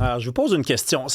Alors, je vous pose une question.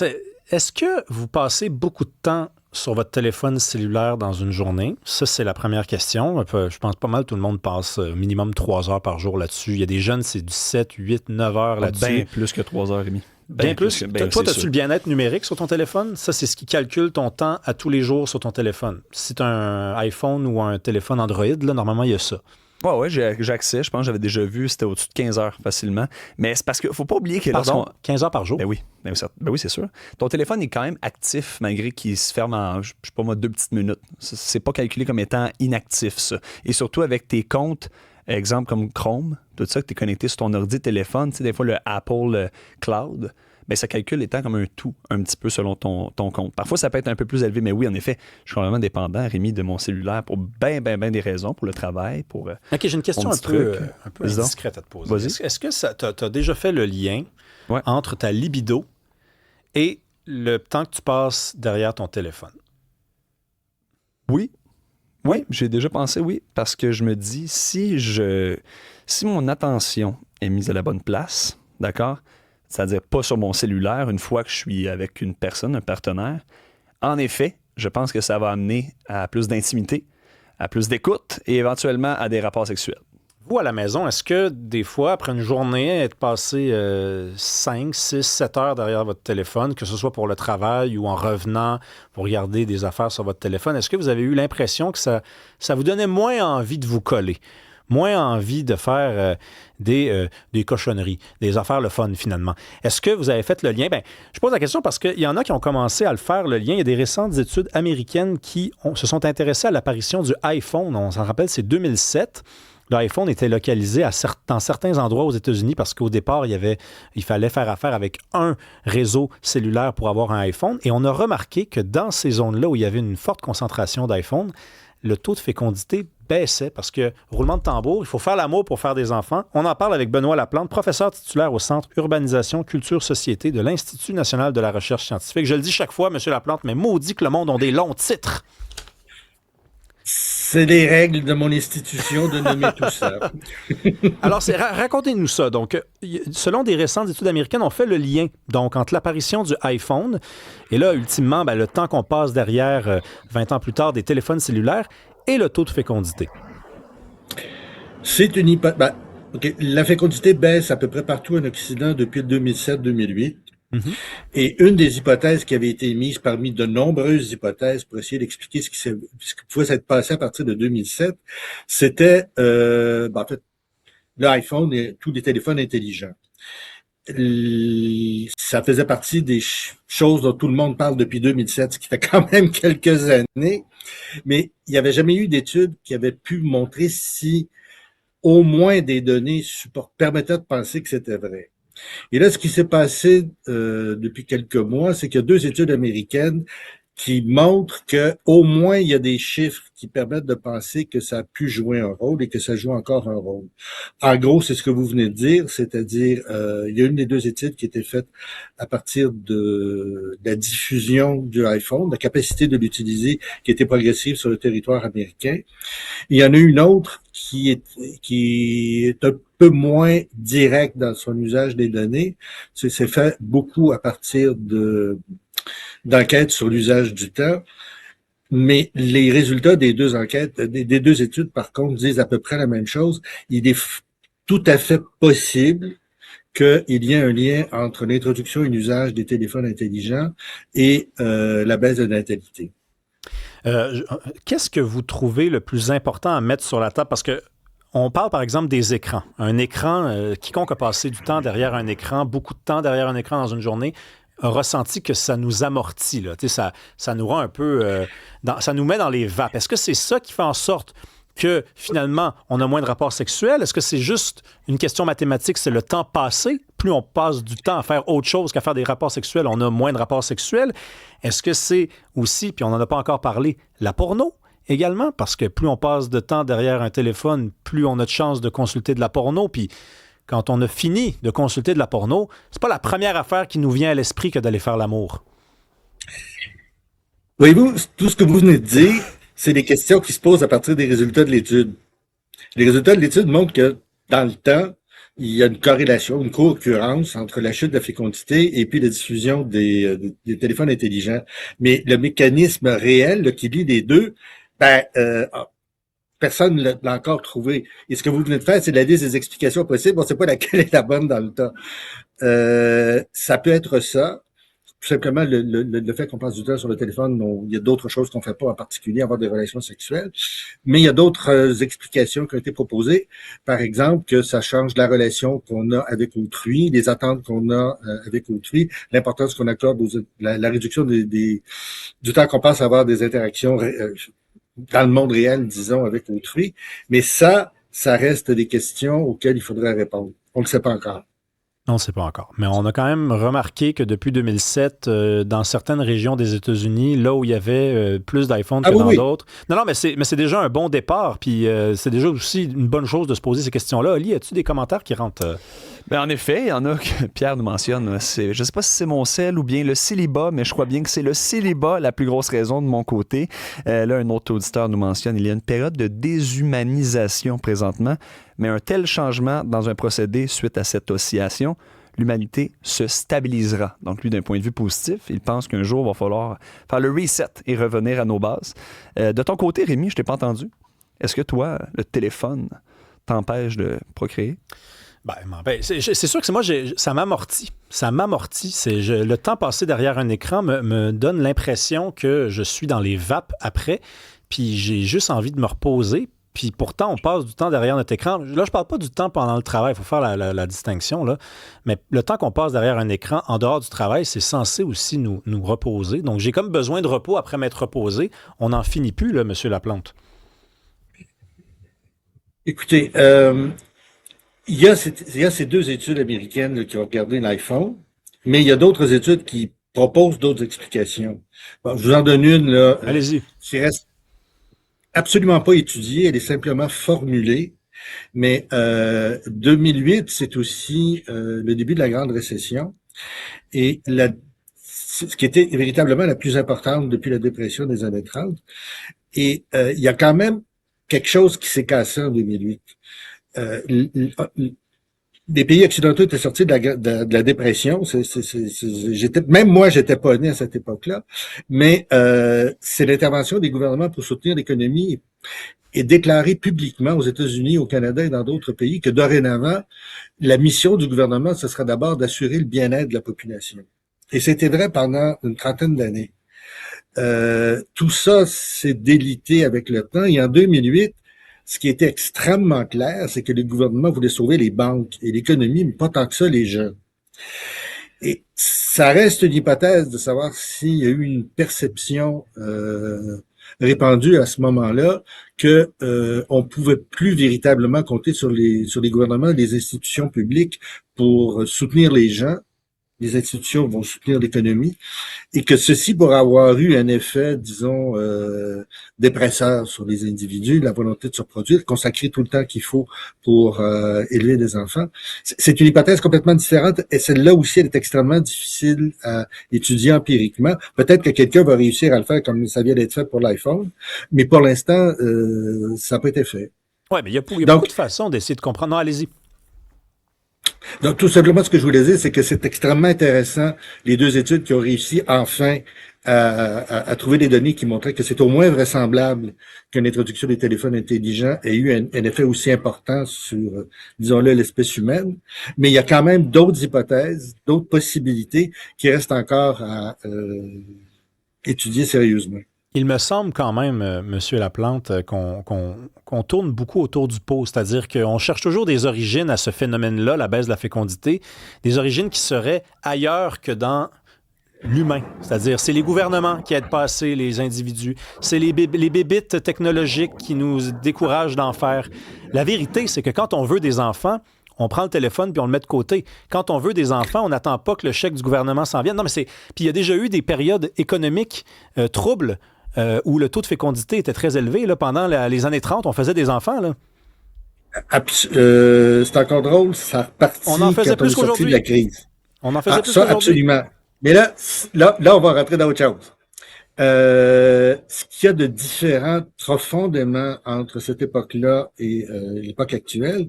Est-ce que vous passez beaucoup de temps sur votre téléphone cellulaire dans une journée? Ça, c'est la première question. Je pense pas mal tout le monde passe minimum 3 heures par jour là-dessus. Il y a des jeunes, c'est du 7, 8, 9 heures là-dessus. Bien plus que 3 heures et demie. Bien plus. Toi, as-tu le bien-être numérique sur ton téléphone? Ça, c'est ce qui calcule ton temps à tous les jours sur ton téléphone. Si tu as un iPhone ou un téléphone Android, là, normalement, il y a ça. Ouais, j'ai accès. Je pense que j'avais déjà vu, c'était au-dessus de 15 heures facilement. Mais c'est parce qu'il ne faut pas oublier que Pardon, 15 heures par jour? Ben oui, c'est sûr. Ton téléphone est quand même actif malgré qu'il se ferme en, je sais pas moi, 2 petites minutes. C'est pas calculé comme étant inactif, ça. Et surtout avec tes comptes, exemple comme Chrome, tout ça, que tu es connecté sur ton ordi téléphone, tu sais, des fois le Apple Cloud, ben ça calcule les temps comme un tout, un petit peu selon ton compte. Parfois, ça peut être un peu plus élevé, mais oui, en effet, je suis vraiment dépendant, Rémi, de mon cellulaire pour ben des raisons, pour le travail, pour OK, j'ai une question un peu indiscrète à te poser. Vas-y. Est-ce que tu as déjà fait le lien entre ta libido et le temps que tu passes derrière ton téléphone? Oui, j'ai déjà pensé, oui, parce que je me dis, si mon attention est mise à la bonne place, d'accord? C'est-à-dire pas sur mon cellulaire une fois que je suis avec une personne, un partenaire. En effet, je pense que ça va amener à plus d'intimité, à plus d'écoute et éventuellement à des rapports sexuels. Vous, à la maison, est-ce que des fois, après une journée, être passé 5, 6, 7 heures derrière votre téléphone, que ce soit pour le travail ou en revenant pour regarder des affaires sur votre téléphone, est-ce que vous avez eu l'impression que ça vous donnait moins envie de vous coller? Moins envie de faire des cochonneries, des affaires le fun, finalement. Est-ce que vous avez fait le lien? Bien, je pose la question parce qu'il y en a qui ont commencé à le faire, le lien. Il y a des récentes études américaines qui se sont intéressées à l'apparition du iPhone. On s'en rappelle, c'est 2007. L'iPhone était localisé dans certains endroits aux États-Unis parce qu'au départ, il fallait faire affaire avec un réseau cellulaire pour avoir un iPhone. Et on a remarqué que dans ces zones-là où il y avait une forte concentration d'iPhone, le taux de fécondité baissait parce que, roulement de tambour, il faut faire l'amour pour faire des enfants. On en parle avec Benoît Laplante, professeur titulaire au Centre Urbanisation, Culture, Société de l'Institut national de la recherche scientifique. Je le dis chaque fois, M. Laplante, mais maudit que le monde ont des longs titres. C'est les règles de mon institution de nommer tout ça. Alors, racontez-nous ça. Donc, selon des récentes études américaines, on fait le lien donc entre l'apparition du iPhone et là, ultimement, le temps qu'on passe derrière 20 ans plus tard des téléphones cellulaires et le taux de fécondité. C'est une hypothèse. La fécondité baisse à peu près partout en Occident depuis 2007-2008. Mm-hmm. Et une des hypothèses qui avait été émise parmi de nombreuses hypothèses pour essayer d'expliquer ce qui pouvait s'être passé à partir de 2007, c'était en fait, l'iPhone et tous les téléphones intelligents. Ça faisait partie des choses dont tout le monde parle depuis 2007, ce qui fait quand même quelques années, mais il n'y avait jamais eu d'études qui avaient pu montrer si au moins des données permettaient de penser que c'était vrai. Et là, ce qui s'est passé depuis quelques mois, c'est qu'il y a 2 études américaines qui montrent que au moins il y a des chiffres qui permettent de penser que ça a pu jouer un rôle et que ça joue encore un rôle. En gros, c'est ce que vous venez de dire, c'est-à-dire il y a une des 2 études qui était faite à partir de la diffusion du iPhone, la capacité de l'utiliser qui était progressive sur le territoire américain. Il y en a une autre qui est un peu moins direct dans son usage des données. C'est fait beaucoup à partir d'enquêtes sur l'usage du temps. Mais les résultats des 2 enquêtes, des 2 études, par contre, disent à peu près la même chose. Il est tout à fait possible qu'il y ait un lien entre l'introduction et l'usage des téléphones intelligents et la baisse de natalité. Qu'est-ce que vous trouvez le plus important à mettre sur la table? Parce que on parle, par exemple, des écrans. Un écran, quiconque a passé du temps derrière un écran, beaucoup de temps derrière un écran dans une journée, a ressenti que ça nous amortit. Là. Ça nous rend un peu... ça nous met dans les vapes. Est-ce que c'est ça qui fait en sorte que, finalement, on a moins de rapports sexuels? Est-ce que c'est juste une question mathématique, c'est le temps passé? Plus on passe du temps à faire autre chose qu'à faire des rapports sexuels, on a moins de rapports sexuels. Est-ce que c'est aussi, puis on n'en a pas encore parlé, la porno également? Parce que plus on passe de temps derrière un téléphone, plus on a de chances de consulter de la porno. Puis quand on a fini de consulter de la porno, c'est pas la première affaire qui nous vient à l'esprit que d'aller faire l'amour. Voyez-vous, tout ce que vous venez de dire, c'est des questions qui se posent à partir des résultats de l'étude. Les résultats de l'étude montrent que, dans le temps, il y a une corrélation, une co-occurrence entre la chute de la fécondité et puis la diffusion des téléphones intelligents. Mais le mécanisme réel là, qui lie les deux, personne ne l'a encore trouvé. Et ce que vous venez de faire, c'est la liste des explications possibles. On ne sait pas laquelle est la bonne dans le temps. Ça peut être ça. Tout simplement, le fait qu'on passe du temps sur le téléphone, il y a d'autres choses qu'on ne fait pas, en particulier avoir des relations sexuelles. Mais il y a d'autres explications qui ont été proposées. Par exemple, que ça change la relation qu'on a avec autrui, les attentes qu'on a avec autrui, l'importance qu'on accorde la réduction du temps qu'on passe à avoir des interactions dans le monde réel, disons, avec autrui. Mais ça reste des questions auxquelles il faudrait répondre. On ne le sait pas encore. On ne sait pas encore. Mais on a quand même remarqué que depuis 2007, dans certaines régions des États-Unis, là où il y avait plus d'iPhone que dans d'autres... Non, mais c'est déjà un bon départ, puis c'est déjà aussi une bonne chose de se poser ces questions-là. Oli, as-tu des commentaires qui rentrent? Ben, en effet, il y en a que Pierre nous mentionne. Je ne sais pas si c'est mon sel ou bien le célibat, mais je crois bien que c'est le célibat la plus grosse raison de mon côté. Là, un autre auditeur nous mentionne, il y a une période de déshumanisation présentement, mais un tel changement dans un procédé suite à cette oscillation, l'humanité se stabilisera. Donc, lui, d'un point de vue positif, il pense qu'un jour, il va falloir faire le reset et revenir à nos bases. De ton côté, Rémi, je ne t'ai pas entendu. Est-ce que toi, le téléphone t'empêche de procréer? C'est sûr que moi, ça m'amortit. Ça m'amortit. Le temps passé derrière un écran me donne l'impression que je suis dans les vapes après, puis j'ai juste envie de me reposer. Puis pourtant, on passe du temps derrière notre écran. Là, je parle pas du temps pendant le travail, il faut faire la distinction, là. Mais le temps qu'on passe derrière un écran, en dehors du travail, c'est censé aussi nous reposer. Donc, j'ai comme besoin de repos après m'être reposé. On n'en finit plus, là, M. Laplante. Écoutez, il y a ces deux études américaines là, qui ont regardé l'iPhone, mais il y a d'autres études qui proposent d'autres explications. Bon, je vous en donne une, là. Allez-y. Qui reste absolument pas étudiée, elle est simplement formulée. Mais 2008, c'est aussi le début de la grande récession. Et ce qui était véritablement la plus importante depuis la dépression des années 30. Et il y a quand même quelque chose qui s'est cassé en 2008. Les pays occidentaux étaient sortis de la dépression. Même moi, j'étais pas né à cette époque-là. Mais c'est l'intervention des gouvernements pour soutenir l'économie et déclarer publiquement aux États-Unis, au Canada et dans d'autres pays que dorénavant, la mission du gouvernement, ce sera d'abord d'assurer le bien-être de la population. Et c'était vrai pendant une trentaine d'années. Tout ça s'est délité avec le temps. Et en 2008, ce qui était extrêmement clair, c'est que le gouvernement voulait sauver les banques et l'économie, mais pas tant que ça les jeunes. Et ça reste une hypothèse de savoir s'il y a eu une perception répandue à ce moment-là que on pouvait plus véritablement compter sur les gouvernements et les institutions publiques pour soutenir les gens. Les institutions vont soutenir l'économie et que ceci pourrait avoir eu un effet, disons, dépresseur sur les individus, la volonté de se reproduire, consacrer tout le temps qu'il faut pour élever des enfants. C'est une hypothèse complètement différente et celle-là aussi, elle est extrêmement difficile à étudier empiriquement. Peut-être que quelqu'un va réussir à le faire comme ça vient d'être fait pour l'iPhone, mais pour l'instant, ça n'a pas été fait. Oui, mais il y a beaucoup de façons d'essayer de comprendre. Non, allez-y. Donc, tout simplement, ce que je voulais dire, c'est que c'est extrêmement intéressant, les deux études qui ont réussi enfin à trouver des données qui montraient que c'est au moins vraisemblable qu'une introduction des téléphones intelligents ait eu un effet aussi important sur, disons-le, l'espèce humaine. Mais il y a quand même d'autres hypothèses, d'autres possibilités qui restent encore à étudier sérieusement. Il me semble quand même, M. Laplante, qu'on tourne beaucoup autour du pot, c'est-à-dire qu'on cherche toujours des origines à ce phénomène-là, la baisse de la fécondité, des origines qui seraient ailleurs que dans l'humain. C'est-à-dire, c'est les gouvernements qui aident pas assez les individus, c'est les bébites technologiques qui nous découragent d'en faire. La vérité, c'est que quand on veut des enfants, on prend le téléphone puis on le met de côté. Quand on veut des enfants, on n'attend pas que le chèque du gouvernement s'en vienne. Non, mais puis il y a déjà eu des périodes économiques troubles où le taux de fécondité était très élevé. Là, pendant les années 30, on faisait des enfants. Là. C'est encore drôle, ça repartit on en faisait plus qu'aujourd'hui. De la crise. On en faisait plus ça, qu'aujourd'hui. Absolument. Mais là, on va rentrer dans autre chose. Ce qu'il y a de différent profondément entre cette époque-là et l'époque actuelle,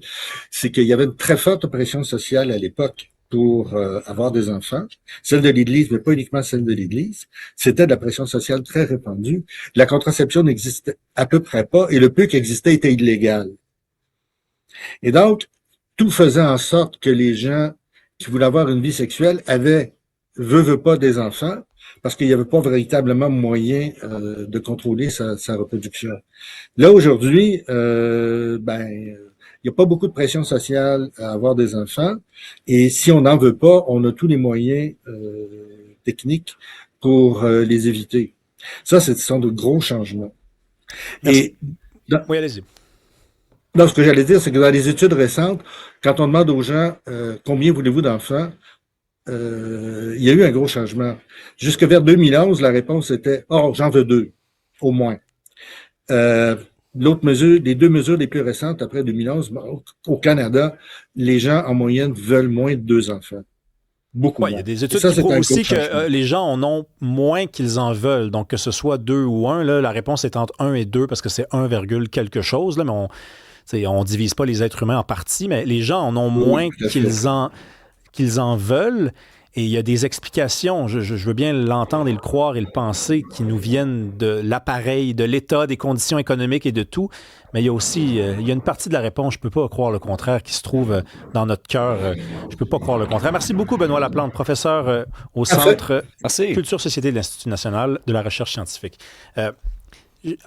c'est qu'il y avait une très forte pression sociale à l'époque pour avoir des enfants. Celle de l'Église, mais pas uniquement celle de l'Église. C'était de la pression sociale très répandue. La contraception n'existait à peu près pas et le peu qui existait était illégal. Et donc, tout faisait en sorte que les gens qui voulaient avoir une vie sexuelle avaient, veut pas, des enfants, parce qu'il n'y avait pas véritablement moyen de contrôler sa reproduction. Là, aujourd'hui, il n'y a pas beaucoup de pression sociale à avoir des enfants, et si on n'en veut pas, on a tous les moyens techniques pour les éviter. Ça, ce sont de gros changements. Merci. Et oui, allez-y. Non, ce que j'allais dire, c'est que dans les études récentes, quand on demande aux gens combien voulez-vous d'enfants, il y a eu un gros changement. Jusque vers 2011, la réponse était « Oh, j'en veux 2, au moins ». Les 2 mesures les plus récentes après 2011, au Canada, les gens en moyenne veulent moins de 2 enfants. Beaucoup moins. Il y a des études qui prouvent aussi que les gens en ont moins qu'ils en veulent. Donc, que ce soit 2 ou 1, là, la réponse est entre 1 et 2 parce que c'est 1, quelque chose, là, mais on divise pas les êtres humains en parties, mais les gens en ont moins qu'ils en veulent. Et il y a des explications, je veux bien l'entendre et le croire et le penser, qui nous viennent de l'appareil, de l'état, des conditions économiques et de tout. Mais il y a aussi il y a une partie de la réponse, je ne peux pas croire le contraire, qui se trouve dans notre cœur. Je ne peux pas croire le contraire. Merci beaucoup, Benoît Laplante, professeur au Centre Culture Société de l'Institut national de la recherche scientifique.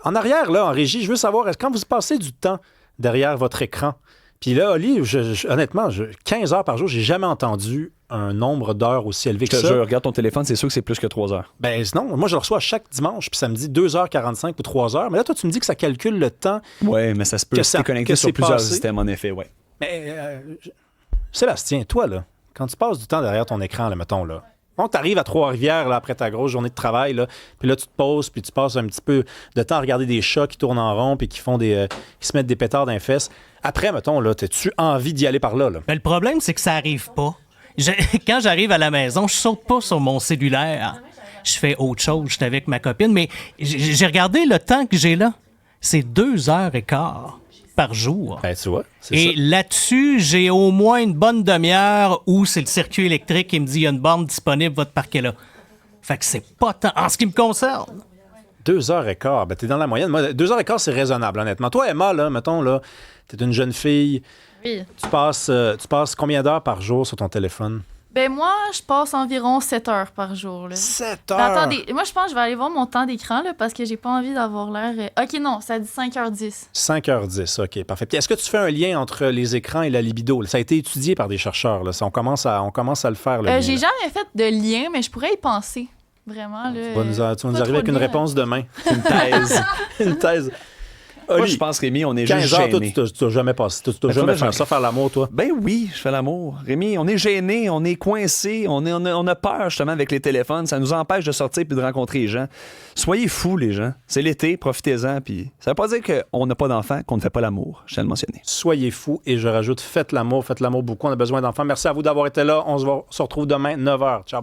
En arrière, là, en régie, je veux savoir, est-ce que quand vous passez du temps derrière votre écran, puis là, Oli, honnêtement, 15 heures par jour, j'ai jamais entendu un nombre d'heures aussi élevé que ça. Je regarde ton téléphone, c'est sûr que c'est plus que 3 heures. Ben non, moi je le reçois chaque dimanche, puis ça me dit 2h45 ou 3 heures. Mais là, toi, tu me dis que ça calcule le temps. Oui, mais ça se peut se connecter sur plusieurs systèmes, en effet, oui. Mais Sébastien, toi, là, quand tu passes du temps derrière ton écran, là, mettons, là, quand tu arrives à Trois-Rivières là, après ta grosse journée de travail, là, puis là, tu te poses, puis tu passes un petit peu de temps à regarder des chats qui tournent en rond, puis qui se mettent des pétards dans les fesses. Après, mettons, là, t'as-tu envie d'y aller par là? Mais le problème, c'est que ça arrive pas. Quand j'arrive à la maison, je saute pas sur mon cellulaire. Je fais autre chose, je suis avec ma copine, mais j'ai regardé le temps que j'ai là. C'est 2h15 par jour. Ben, tu vois, et là-dessus, j'ai au moins une bonne demi-heure où c'est le circuit électrique qui me dit il y a une borne disponible, va te parquer là. Fait que c'est pas tant en ce qui me concerne. 2h15, ben t'es dans la moyenne. Moi, 2h15, c'est raisonnable, honnêtement. Toi, Emma, là, mettons, là, t'es une jeune fille. Oui. Tu passes combien d'heures par jour sur ton téléphone? Ben moi, je passe environ 7 heures par jour. Là. 7 heures? Ben, attendez, moi je pense que je vais aller voir mon temps d'écran là, parce que j'ai pas envie d'avoir l'air... OK, non, ça dit 5h10. 5h10, OK, parfait. Puis est-ce que tu fais un lien entre les écrans et la libido? Ça a été étudié par des chercheurs. Là. On commence à le faire. Le j'ai jamais fait de lien, mais je pourrais y penser. Vraiment. Là, tu vas nous arriver avec une réponse demain. Une thèse. Une thèse. Moi, je pense, Rémi, on est juste 15 heures, gênés. Toi, tu n'as jamais passé. Tu n'as jamais fait ça, faire l'amour, toi? Ben oui, je fais l'amour. Rémi, on est gênés, on est coincés, on a peur, justement, avec les téléphones. Ça nous empêche de sortir et de rencontrer les gens. Soyez fous, les gens. C'est l'été, profitez-en. Puis ça ne veut pas dire qu'on n'a pas d'enfants, qu'on ne fait pas l'amour. Je tiens à le mentionner. Soyez fous. Et je rajoute, faites l'amour beaucoup. On a besoin d'enfants. Merci à vous d'avoir été là. On se retrouve demain, 9h. Ciao.